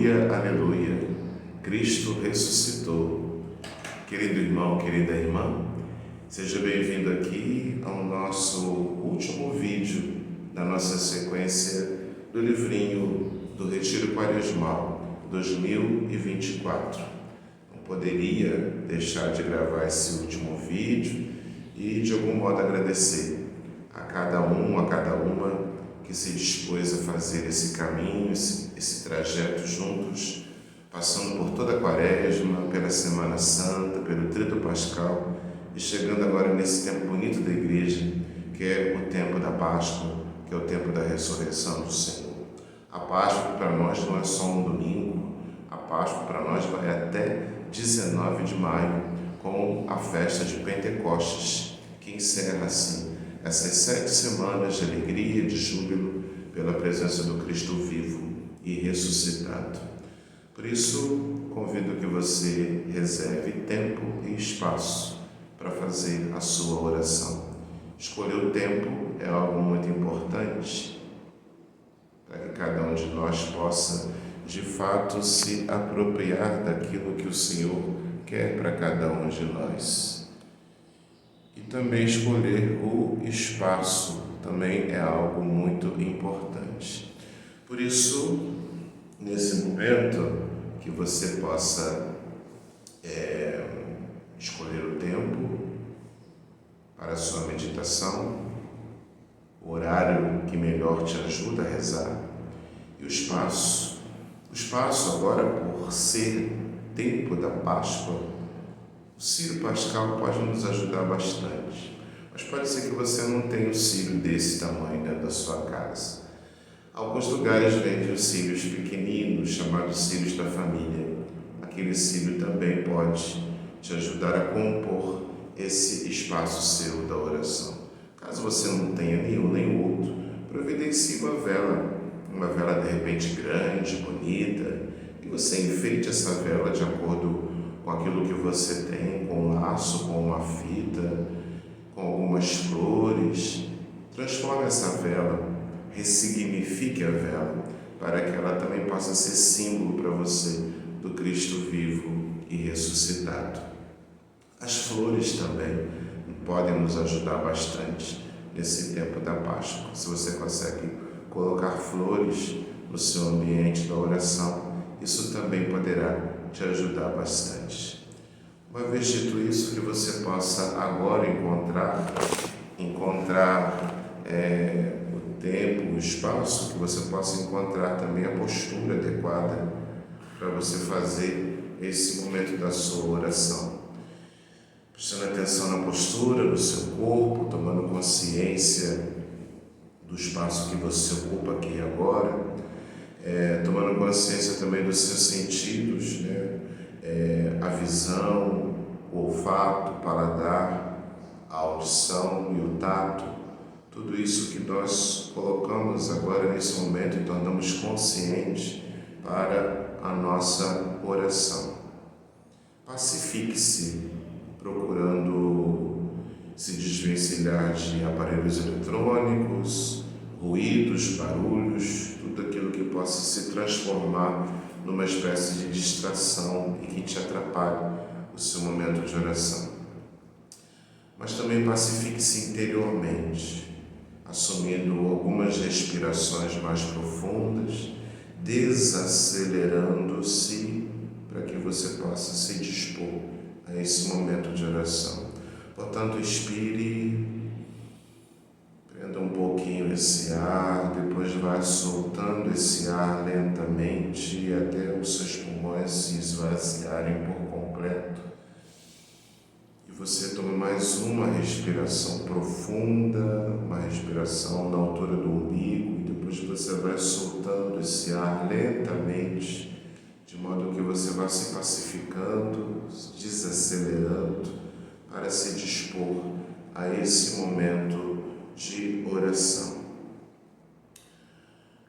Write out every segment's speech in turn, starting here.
Aleluia, aleluia. Cristo ressuscitou. Querido irmão, querida irmã, seja bem-vindo aqui ao nosso último vídeo da nossa sequência do livrinho do Retiro Quaresmal 2024. Não poderia deixar de gravar esse último vídeo e de algum modo agradecer a cada um, a cada uma que se dispôs a fazer esse caminho, esse trajeto juntos, passando por toda a Quaresma, pela Semana Santa, pelo Tríduo Pascal e chegando agora nesse tempo bonito da Igreja, que é o tempo da Páscoa, que é o tempo da ressurreição do Senhor. A Páscoa para nós não é só um domingo, a Páscoa para nós vai até 19 de maio, com a festa de Pentecostes, que encerra assim essas 7 semanas de alegria, de júbilo pela presença do Cristo vivo e ressuscitado. Por isso, convido que você reserve tempo e espaço para fazer a sua oração. Escolher o tempo é algo muito importante para que cada um de nós possa, de fato, se apropriar daquilo que o Senhor quer para cada um de nós. E também escolher o espaço também é algo muito importante. Por isso, nesse momento, que você possa escolher o tempo para a sua meditação, o horário que melhor te ajuda a rezar e o espaço. O espaço agora, por ser tempo da Páscoa, o Círio Pascal pode nos ajudar bastante, mas pode ser que você não tenha um círio desse tamanho dentro da sua casa. Alguns lugares vendem os círios pequeninos, chamados círios da família. Aquele círio também pode te ajudar a compor esse espaço seu da oração. Caso você não tenha nenhum nem outro, providencie uma vela de repente grande, bonita, e você enfeite essa vela de acordo com aquilo que você tem, com um laço, com uma fita, com algumas flores. Transforme essa vela, ressignifique a vela, para que ela também possa ser símbolo para você do Cristo vivo e ressuscitado. As flores também podem nos ajudar bastante nesse tempo da Páscoa. Se você consegue colocar flores no seu ambiente da oração, isso também poderá te ajudar bastante. Uma vez dito isso, que você possa agora encontrar o tempo, o espaço, que você possa encontrar também a postura adequada para você fazer esse momento da sua oração. Prestando atenção na postura do seu corpo, tomando consciência do espaço que você ocupa aqui e agora, tomando consciência também dos seus sentidos, a visão, o olfato, o paladar, a audição e o tato, tudo isso que nós colocamos agora nesse momento e tornamos consciente para a nossa oração. Pacifique-se, procurando se desvencilhar de aparelhos eletrônicos, ruídos, barulhos, tudo aquilo que possa se transformar numa espécie de distração e que te atrapalhe o seu momento de oração. Mas também pacifique-se interiormente, assumindo algumas respirações mais profundas, desacelerando-se para que você possa se dispor a esse momento de oração. Portanto, inspire, prenda um pouquinho esse ar, depois vai soltando esse ar lentamente até os seus pulmões se esvaziarem por completo. E você toma mais uma respiração profunda, uma respiração na altura do umbigo, e depois você vai soltando esse ar lentamente, de modo que você vai se pacificando, desacelerando, para se dispor a esse momento de oração.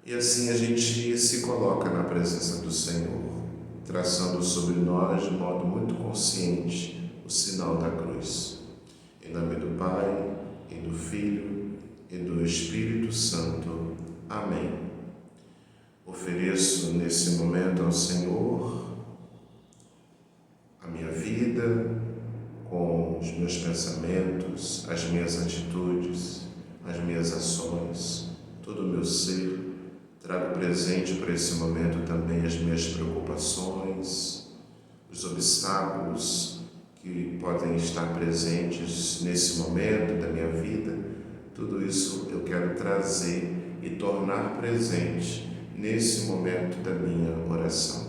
E assim a gente se coloca na presença do Senhor, traçando sobre nós, de modo muito consciente, o sinal da cruz. Em nome do Pai, e do Filho, e do Espírito Santo. Amém. Ofereço nesse momento ao Senhor a minha vida com os meus pensamentos, as minhas atitudes, as minhas ações, todo o meu ser. Trago presente para esse momento também as minhas preocupações, os obstáculos que podem estar presentes nesse momento da minha vida. Tudo isso eu quero trazer e tornar presente nesse momento da minha oração.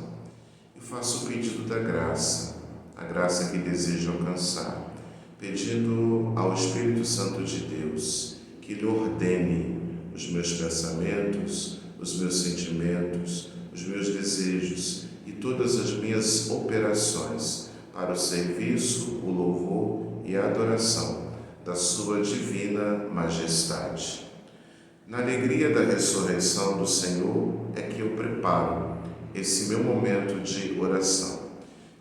E faço o pedido da graça, a graça que desejo alcançar, pedindo ao Espírito Santo de Deus que lhe ordene os meus pensamentos, os meus sentimentos, os meus desejos e todas as minhas operações para o serviço, o louvor e a adoração da sua divina majestade. Na alegria da ressurreição do Senhor é que eu preparo esse meu momento de oração,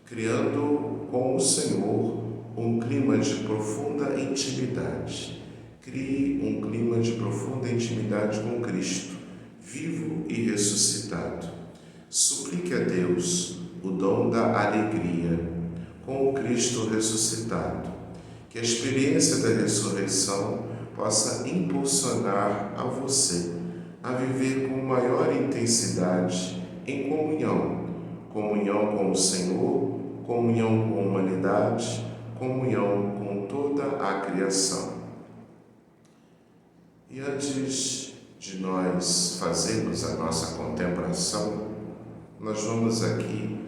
criando com o Senhor um clima de profunda intimidade. Crie um clima de profunda intimidade com Cristo, vivo e ressuscitado. Suplique a Deus o dom da alegria com o Cristo ressuscitado, que a experiência da ressurreição possa impulsionar a você a viver com maior intensidade em comunhão com o Senhor, comunhão com a humanidade, comunhão com toda a criação. E antes de nós fazermos a nossa contemplação, nós vamos aqui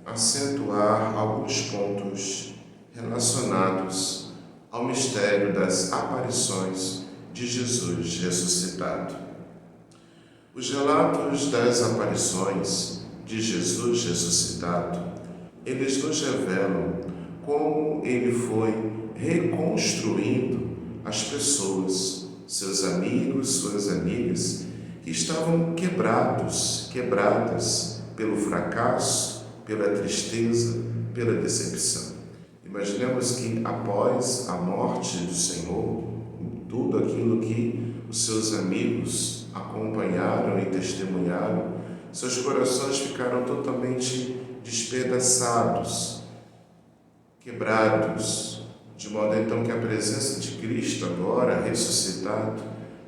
acentuar alguns pontos relacionados ao mistério das aparições de Jesus ressuscitado. Os relatos das aparições de Jesus ressuscitado, eles nos revelam como ele foi reconstruindo as pessoas, seus amigos, suas amigas, que estavam quebradas pelo fracasso, pela tristeza, pela decepção. Imaginemos que após a morte do Senhor, tudo aquilo que os seus amigos acompanharam e testemunharam, seus corações ficaram totalmente despedaçados, quebrados, de modo então que a presença de Cristo agora ressuscitado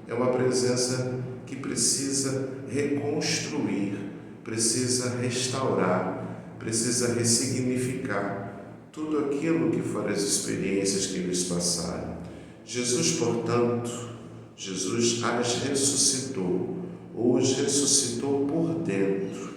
é uma presença que precisa reconstruir, precisa restaurar, precisa ressignificar tudo aquilo que foram as experiências que eles passaram. Jesus, portanto, Jesus as ressuscitou, ou os ressuscitou por dentro,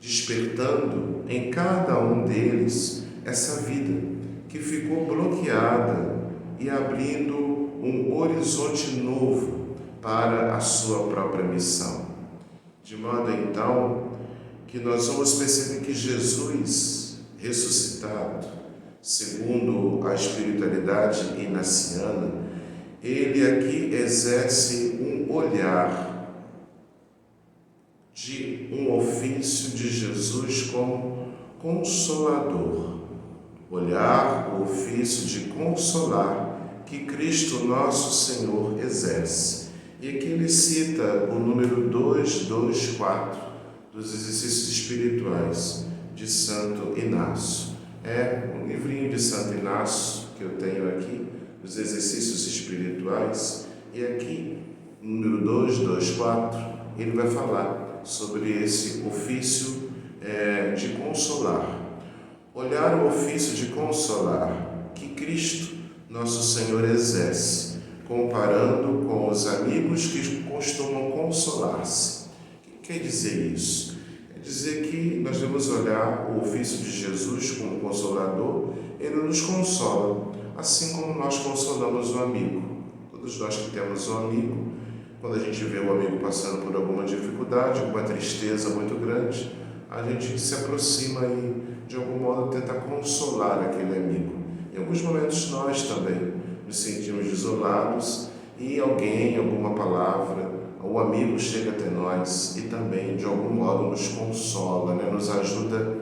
despertando em cada um deles essa vida que ficou bloqueada e abrindo um horizonte novo para a sua própria missão. De modo então que nós vamos perceber que Jesus ressuscitado, segundo a espiritualidade inaciana, ele aqui exerce um olhar de um ofício de Jesus como consolador. Olhar o ofício de consolar que Cristo nosso Senhor exerce. E aqui ele cita o número 224 dos exercícios espirituais de Santo Inácio. É um livrinho de Santo Inácio que eu tenho aqui, dos exercícios espirituais, e aqui, número 224, ele vai falar sobre esse ofício de consolar. Olhar o ofício de consolar que Cristo, nosso Senhor, exerce, comparando com os amigos que costumam consolar-se. O que quer dizer isso? Quer dizer que nós devemos olhar o ofício de Jesus como consolador. Ele nos consola, assim como nós consolamos o amigo. Todos nós que temos um amigo, quando a gente vê o amigo passando por alguma dificuldade, alguma tristeza muito grande, a gente se aproxima e, de algum modo, tenta consolar aquele amigo. Em alguns momentos nós também nos sentimos isolados e alguém, alguma palavra, o amigo chega até nós e também, de algum modo, nos consola, nos ajuda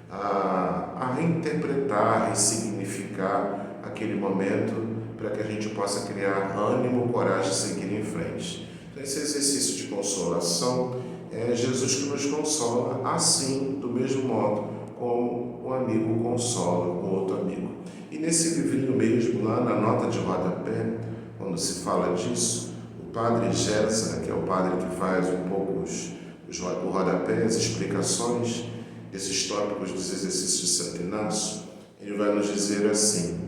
a reinterpretar, ressignificar aquele momento para que a gente possa criar ânimo, coragem de seguir em frente. Então, esse exercício de consolação é Jesus que nos consola assim, do mesmo modo como um amigo consola um outro amigo. E nesse livrinho mesmo, lá na nota de rodapé, quando se fala disso, o padre Gesa, que é o padre que faz um pouco o rodapé, as explicações desses tópicos dos exercícios de Santo Inácio, ele vai nos dizer assim: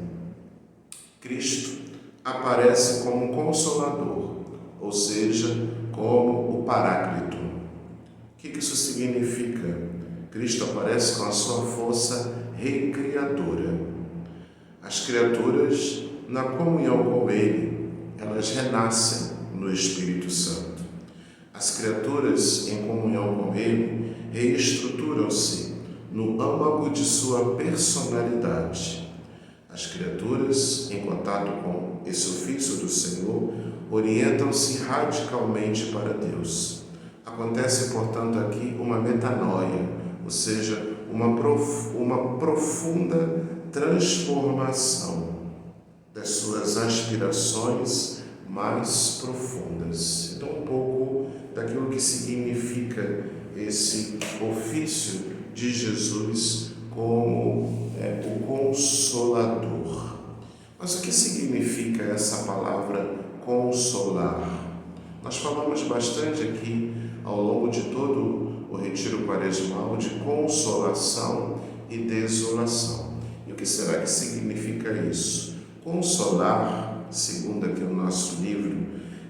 Cristo aparece como um consolador, ou seja, como o Paráclito. O que isso significa? Cristo aparece com a sua força recriadora. As criaturas, na comunhão com Ele, elas renascem no Espírito Santo. As criaturas, em comunhão com Ele, reestruturam-se no âmago de sua personalidade. As criaturas, em contato com esse ofício do Senhor, orientam-se radicalmente para Deus. Acontece, portanto, aqui uma metanoia, ou seja, uma profunda transformação das suas aspirações mais profundas. Então, um pouco daquilo que significa esse ofício de Jesus como o Consolador. Mas o que significa essa palavra consolar? Nós falamos bastante aqui ao longo de todo o retiro quaresmal de consolação e desolação. E o que será que significa isso? Consolar, segundo aqui o nosso livro,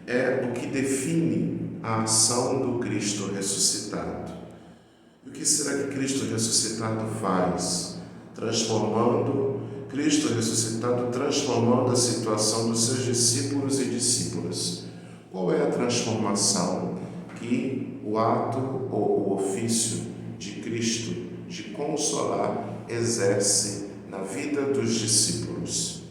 é o que define a ação do Cristo ressuscitado. E o que será que Cristo ressuscitado faz? Cristo ressuscitado transformando a situação dos seus discípulos e discípulas. Qual é a transformação que o ato ou o ofício de Cristo de consolar exerce na vida dos discípulos?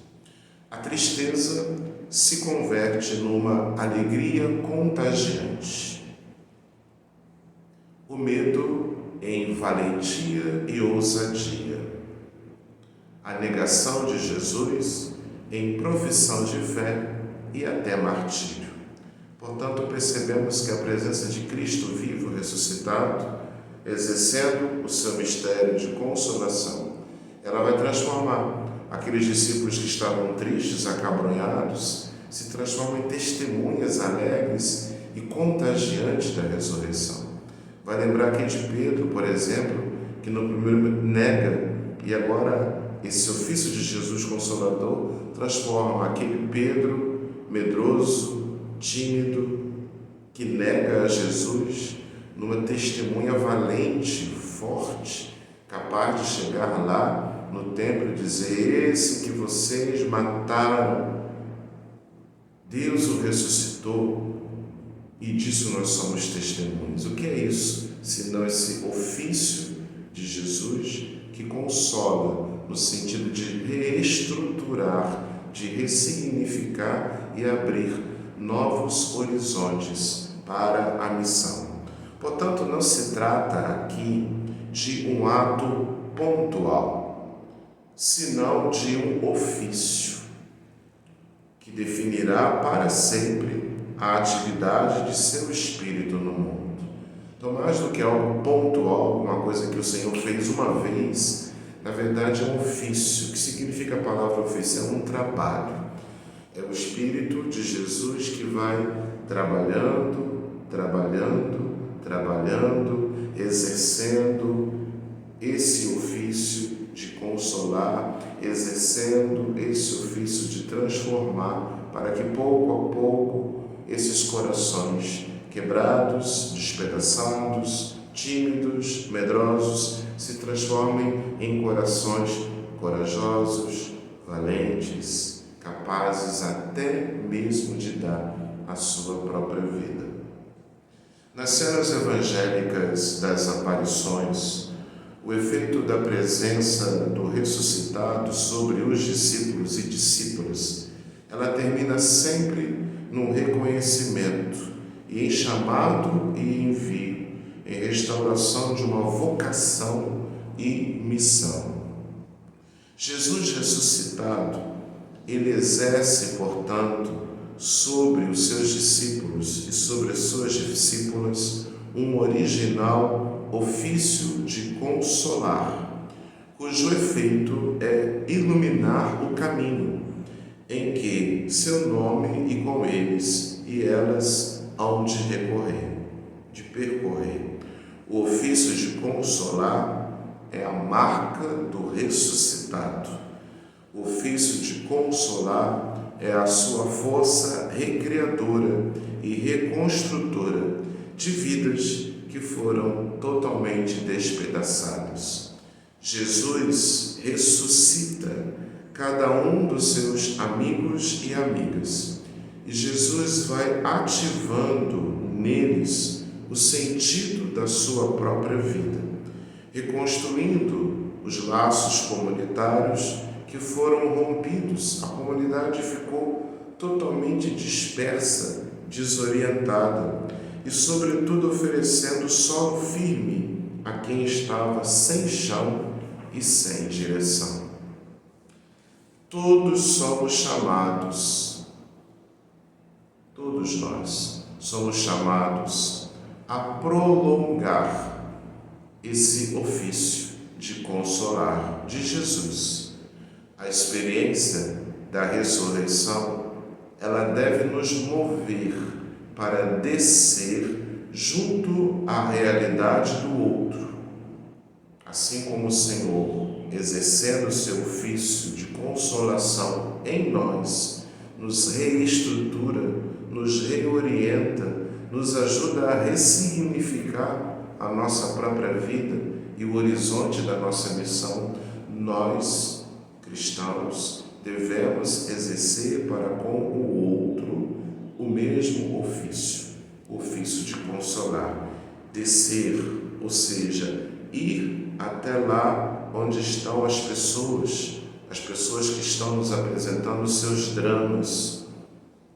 A tristeza se converte numa alegria contagiante. O medo em valentia e ousadia. A negação de Jesus em profissão de fé e até martírio. Portanto, percebemos que a presença de Cristo vivo, ressuscitado, exercendo o seu mistério de consolação, ela vai transformar aqueles discípulos que estavam tristes, acabrunhados, se transformam em testemunhas alegres e contagiantes da ressurreição. Vai lembrar aqui de Pedro, por exemplo, que no primeiro nega, e agora esse ofício de Jesus Consolador transforma aquele Pedro medroso, tímido, que nega a Jesus, numa testemunha valente, forte, capaz de chegar lá no templo e dizer: esse que vocês mataram, Deus o ressuscitou, e disso nós somos testemunhas. O que é isso, senão esse ofício de Jesus que consola, no sentido de reestruturar, de ressignificar e abrir novos horizontes para a missão. Portanto, não se trata aqui de um ato pontual, senão de um ofício que definirá para sempre a atividade de seu espírito no mundo. Então, mais do que algo pontual, uma coisa que o Senhor fez uma vez, na verdade é um ofício. O que significa a palavra ofício? É um trabalho. É o Espírito de Jesus que vai trabalhando, exercendo esse ofício de consolar, exercendo esse ofício de transformar, para que pouco a pouco esses corações quebrados, despedaçados, tímidos, medrosos, se transformem em corações corajosos, valentes, capazes até mesmo de dar a sua própria vida. Nas cenas evangélicas das aparições, o efeito da presença do ressuscitado sobre os discípulos e discípulas, ela termina sempre num reconhecimento e em chamado e envio, em restauração de uma vocação e missão. Jesus ressuscitado, ele exerce, portanto, sobre os seus discípulos e sobre as suas discípulas um original ofício de consolar, cujo efeito é iluminar o caminho em que seu nome e com eles e elas hão de percorrer. O ofício de consolar é a marca do ressuscitado. O ofício de consolar é a sua força recriadora e reconstrutora de vidas que foram totalmente despedaçadas. Jesus ressuscita cada um dos seus amigos e amigas, e Jesus vai ativando neles o sentido da sua própria vida, reconstruindo os laços comunitários que foram rompidos. A comunidade ficou totalmente dispersa, desorientada e, sobretudo, oferecendo solo firme a quem estava sem chão e sem direção. Todos somos chamados, todos nós somos chamados a prolongar esse ofício de consolar de Jesus. A experiência da ressurreição, ela deve nos mover para descer junto à realidade do outro. Assim como o Senhor, exercendo o seu ofício de consolação em nós, nos reestrutura, nos reorienta, nos ajuda a ressignificar a nossa própria vida e o horizonte da nossa missão, nós, cristãos, devemos exercer para com o outro o mesmo ofício, o ofício de consolar, descer, ou seja, ir até lá onde estão as pessoas que estão nos apresentando os seus dramas,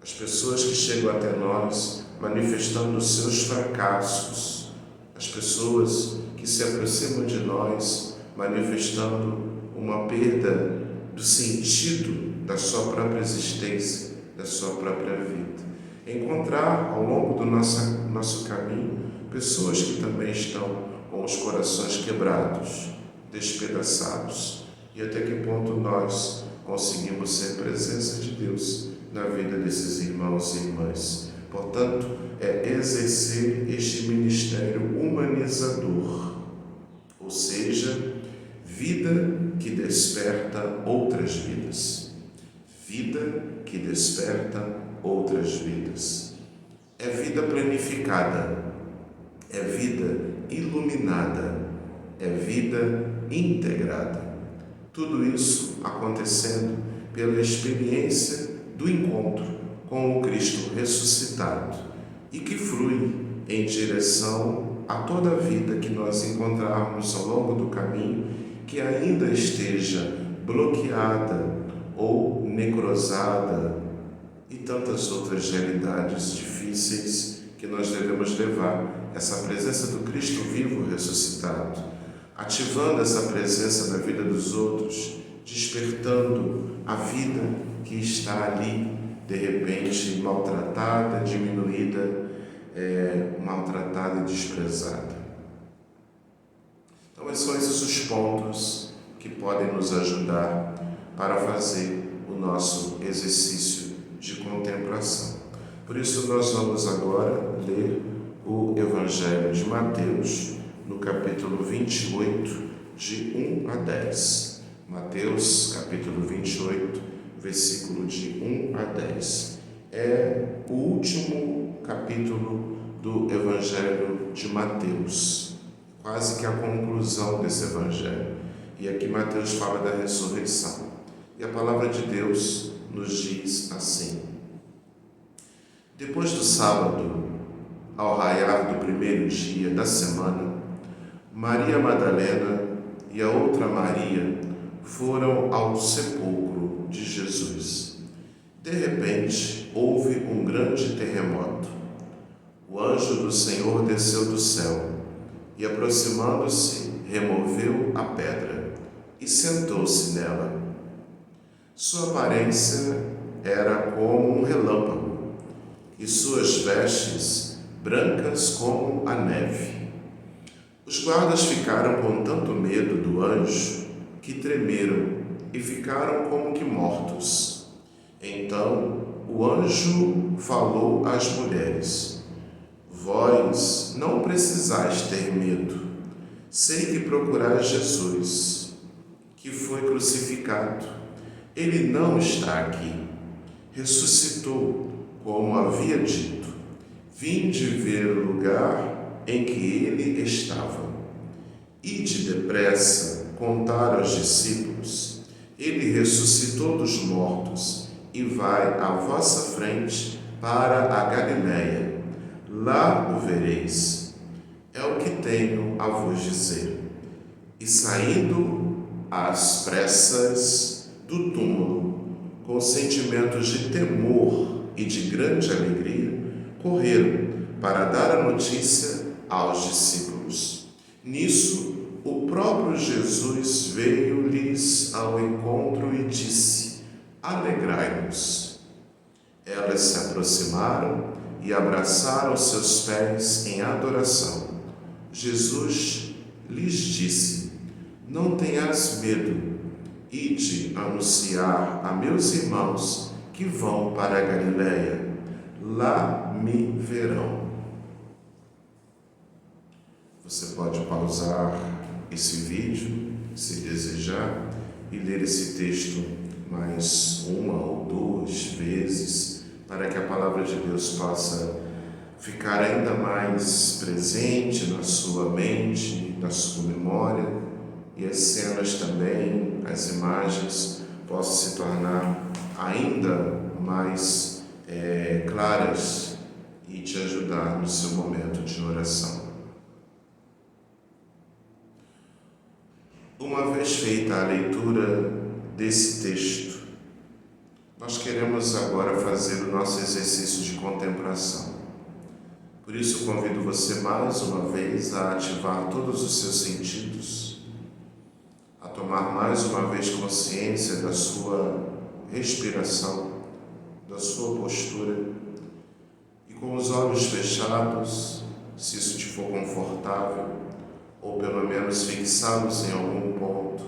as pessoas que chegam até nós manifestando os seus fracassos, as pessoas que se aproximam de nós manifestando uma perda do sentido da sua própria existência, da sua própria vida. Encontrar ao longo do nosso caminho pessoas que também estão com os corações quebrados, despedaçados, e até que ponto nós conseguimos ser presença de Deus na vida desses irmãos e irmãs. Portanto, é exercer este ministério humanizador, ou seja, vida que desperta outras vidas. Vida que desperta outras vidas. É vida planificada, é vida iluminada, é vida integrada. Tudo isso acontecendo pela experiência do encontro com o Cristo ressuscitado e que flui em direção a toda a vida que nós encontrarmos ao longo do caminho que ainda esteja bloqueada ou necrosada e tantas outras realidades difíceis que nós devemos levar essa presença do Cristo vivo ressuscitado, ativando essa presença na vida dos outros, despertando a vida que está ali, de repente, maltratada, diminuída, maltratada e desprezada. Então, são esses os pontos que podem nos ajudar para fazer o nosso exercício de contemplação. Por isso, nós vamos agora ler o Evangelho de Mateus, no capítulo 28, de 1 a 10. Mateus, capítulo 28, versículo de 1 a 10. É o último capítulo do Evangelho de Mateus, quase que a conclusão desse Evangelho. E aqui Mateus fala da ressurreição. E a palavra de Deus nos diz assim: depois do sábado, ao raiar do primeiro dia da semana, Maria Madalena e a outra Maria foram ao sepulcro de Jesus. De repente, houve um grande terremoto. O anjo do Senhor desceu do céu e, aproximando-se, removeu a pedra e sentou-se nela. Sua aparência era como um relâmpago e suas vestes brancas como a neve. Os guardas ficaram com tanto medo do anjo que tremeram e ficaram como que mortos. Então o anjo falou às mulheres: Vós não precisais ter medo. Sei que procurais Jesus, que foi crucificado. Ele não está aqui. Ressuscitou, como havia dito. Vinde ver o lugar em que ele estava. Ide depressa contar aos discípulos: ele ressuscitou dos mortos e vai à vossa frente para a Galiléia. Lá o vereis. É o que tenho a vos dizer. E saindo às pressas do túmulo, com sentimentos de temor e de grande alegria, correram para dar a notícia aos discípulos. Nisso, o próprio Jesus veio-lhes ao encontro e disse: Alegrai-vos. Elas se aproximaram e abraçaram seus pés em adoração. Jesus lhes disse: Não tenhas medo. Ide anunciar a meus irmãos que vão para a Galiléia. Lá me verão. Você pode pausar esse vídeo, se desejar, e ler esse texto mais uma ou duas vezes, para que a palavra de Deus possa ficar ainda mais presente na sua mente, na sua memória, e as cenas também, as imagens, possam se tornar ainda mais claras e te ajudar no seu momento de oração. Uma vez feita a leitura desse texto, nós queremos agora fazer o nosso exercício de contemplação. Por isso, convido você mais uma vez a ativar todos os seus sentidos, a tomar mais uma vez consciência da sua respiração, da sua postura, e com os olhos fechados, se isso te for confortável, ou pelo menos fixá-los em algum ponto,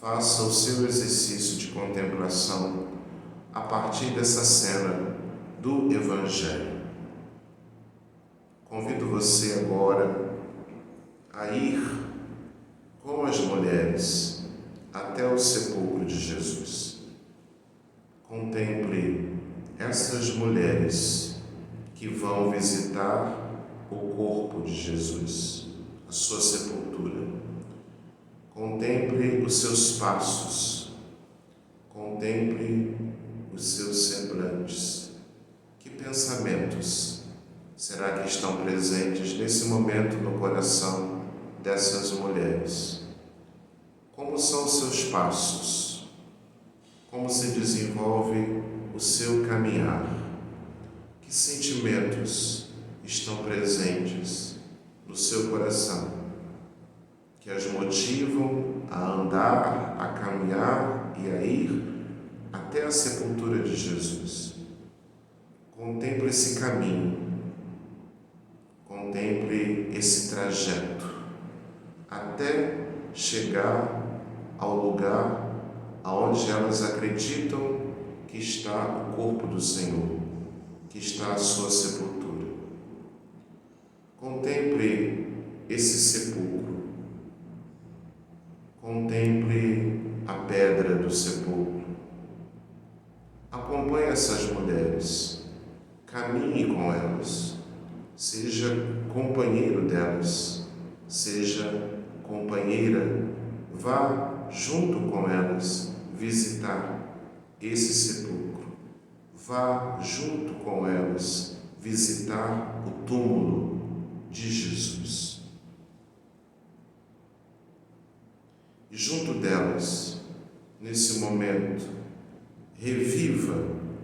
faça o seu exercício de contemplação a partir dessa cena do Evangelho. Convido você agora a ir com as mulheres até o sepulcro de Jesus. Contemple essas mulheres que vão visitar o corpo de Jesus, a sua sepultura. Contemple os seus passos, contemple os seus semblantes. Que pensamentos será que estão presentes nesse momento no coração dessas mulheres? Como são os seus passos? Como se desenvolve o seu caminhar? Que sentimentos estão presentes no seu coração, que as motivam a andar, a caminhar e a ir até a sepultura de Jesus? Contemple esse caminho, contemple esse trajeto, até chegar ao lugar aonde elas acreditam que está o corpo do Senhor, que está a sua sepultura. Contemple esse sepulcro, contemple a pedra do sepulcro. Acompanhe essas mulheres, caminhe com elas, seja companheiro delas, seja companheira, vá junto com elas visitar esse sepulcro, vá junto com elas visitar o túmulo de Jesus. E junto delas, nesse momento, reviva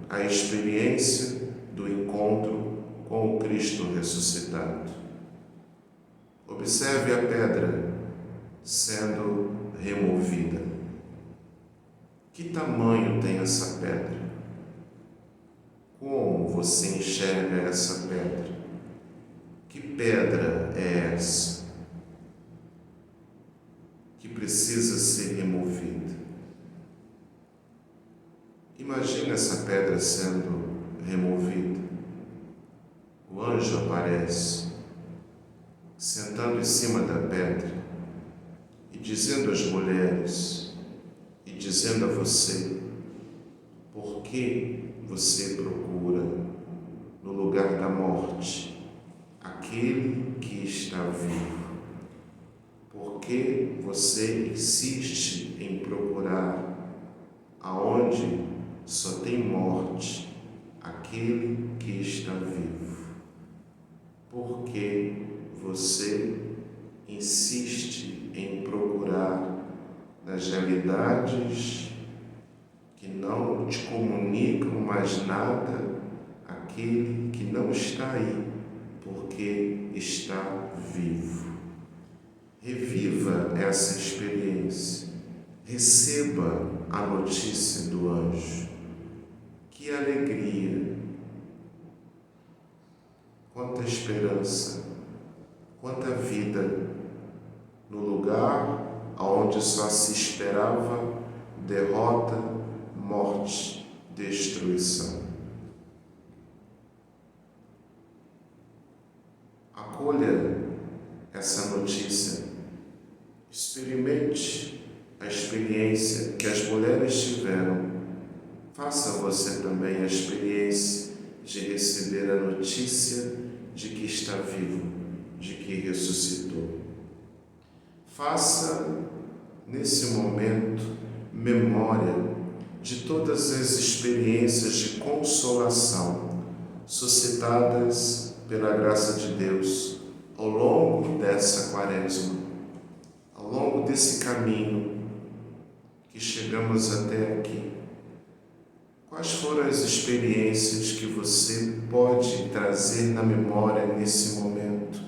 a experiência do encontro com o Cristo ressuscitado. Observe a pedra sendo removida. Que tamanho tem essa pedra? Como você enxerga essa pedra? Que pedra é essa que precisa ser removida? Imagina essa pedra sendo removida. O anjo aparece, sentando em cima da pedra e dizendo às mulheres e dizendo a você: por que você procura no lugar da morte aquele que está vivo? Por que você insiste em procurar aonde só tem morte aquele que está vivo? Por que você insiste em procurar nas realidades que não te comunicam mais nada aquele que não está aí, porque está vivo? Reviva essa experiência, receba a notícia do anjo. Que alegria, quanta esperança, quanta vida no lugar onde só se esperava derrota, morte, destruição. Acolha essa notícia, experimente a experiência que as mulheres tiveram. Faça você também a experiência de receber a notícia de que está vivo, de que ressuscitou. Faça, nesse momento, memória de todas as experiências de consolação suscitadas pela graça de Deus ao longo dessa quaresma, ao longo desse caminho que chegamos até aqui. Quais foram as experiências que você pode trazer na memória nesse momento,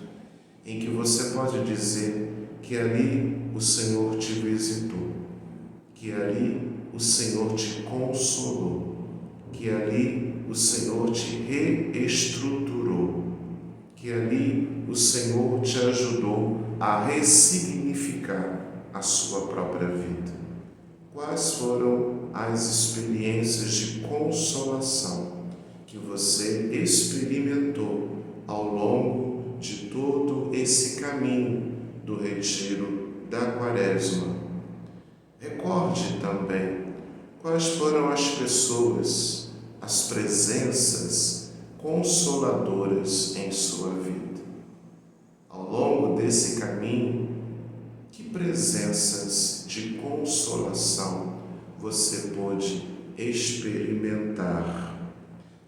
em que você pode dizer que ali o Senhor te visitou, que ali o Senhor te consolou, que ali o Senhor te reestruturou, que ali o Senhor te ajudou a ressignificar a sua própria vida? Quais foram as experiências de consolação que você experimentou ao longo de todo esse caminho do retiro da quaresma? Recorde também quais foram as pessoas, as presenças consoladoras em sua vida. Ao longo desse caminho, que presenças de consolação você pôde experimentar?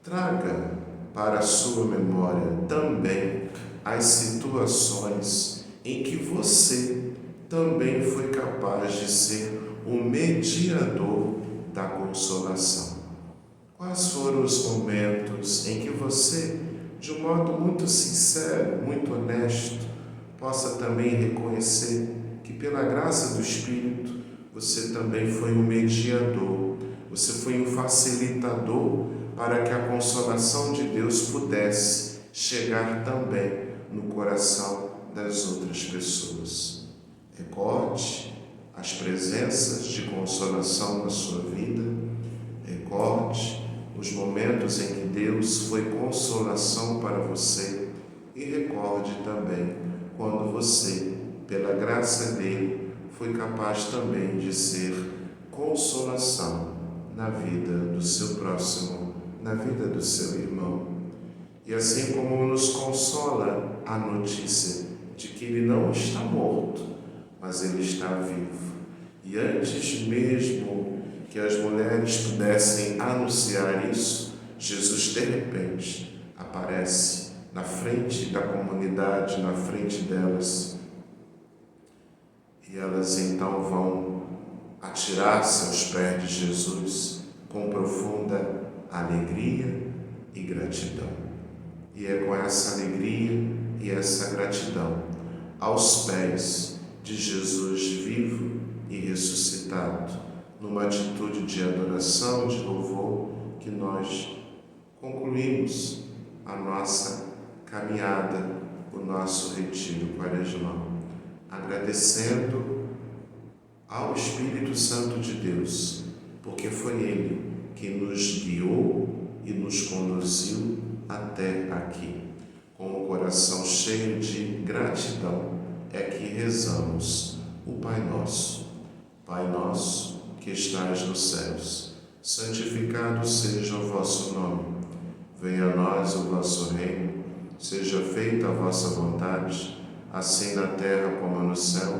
Traga para a sua memória também as situações em que você também foi capaz de ser o mediador da consolação. Quais foram os momentos em que você, de um modo muito sincero, muito honesto, possa também reconhecer que pela graça do Espírito você também foi um mediador, você foi um facilitador para que a consolação de Deus pudesse chegar também no coração das outras pessoas. Recorde as presenças de consolação na sua vida, recorde os momentos em que Deus foi consolação para você e recorde também quando você, pela graça dele, foi capaz também de ser consolação na vida do seu próximo, na vida do seu irmão. E assim como nos consola a notícia de que ele não está morto, mas ele está vivo. E antes mesmo que as mulheres pudessem anunciar isso, Jesus de repente aparece na frente da comunidade, na frente delas. E elas então vão atirar-se aos pés de Jesus com profunda alegria e gratidão. E é com essa alegria e essa gratidão aos pés de Jesus vivo e ressuscitado, numa atitude de adoração, de louvor, que nós concluímos a nossa caminhada, o nosso retiro quaresmal, agradecendo ao Espírito Santo de Deus, porque foi Ele que nos guiou e nos conduziu até aqui. Com o coração cheio de gratidão é que rezamos o Pai Nosso. Pai nosso que estais nos céus, santificado seja o vosso nome. Venha a nós o vosso reino, seja feita a vossa vontade, assim na terra como no céu.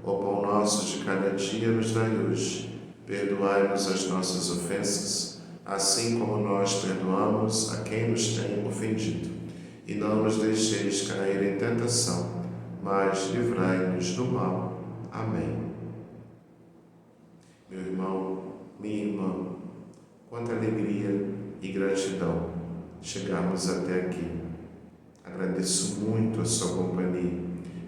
O pão nosso de cada dia nos dai hoje. Perdoai-nos as nossas ofensas, assim como nós perdoamos a quem nos tem ofendido. E não nos deixeis cair em tentação, mas livrai-nos do mal. Amém. Meu irmão, minha irmã, quanta alegria e gratidão chegarmos até aqui. Agradeço muito a sua companhia.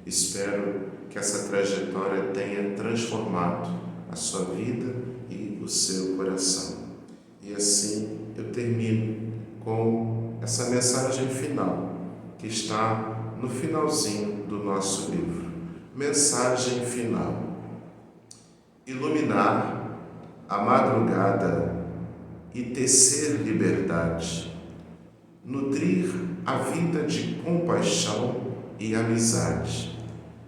Espero que essa trajetória tenha transformado a sua vida e o seu coração. E assim eu termino com essa mensagem final, que está no finalzinho do nosso livro. Mensagem final. Iluminar a madrugada e tecer liberdade. Nutrir a vida de compaixão e amizade.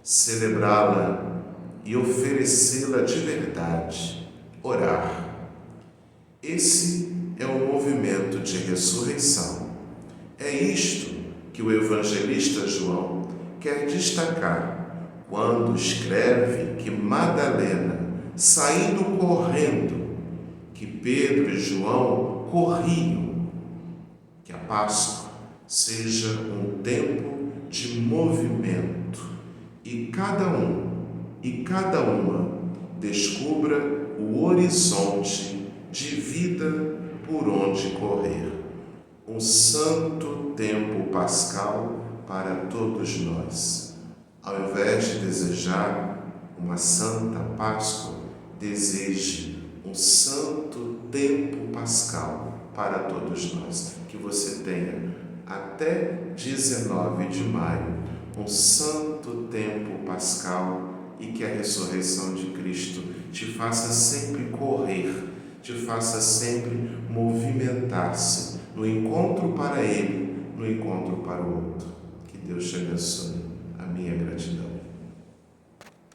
Celebrá-la e oferecê-la de verdade. Orar. Esse é o movimento de ressurreição. É isto que o evangelista João quer destacar quando escreve que Madalena, saindo correndo, que Pedro e João corriam. Que a Páscoa seja um tempo de movimento e cada um e cada uma descubra o horizonte de vida por onde correr. Um santo tempo pascal para todos nós. Ao invés de desejar uma santa Páscoa, deseje um santo tempo pascal para todos nós. Que você tenha até 19 de maio um santo tempo pascal e que a ressurreição de Cristo te faça sempre correr, te faça sempre movimentar-se no encontro para Ele, no encontro para o outro. Que Deus te abençoe. A minha gratidão.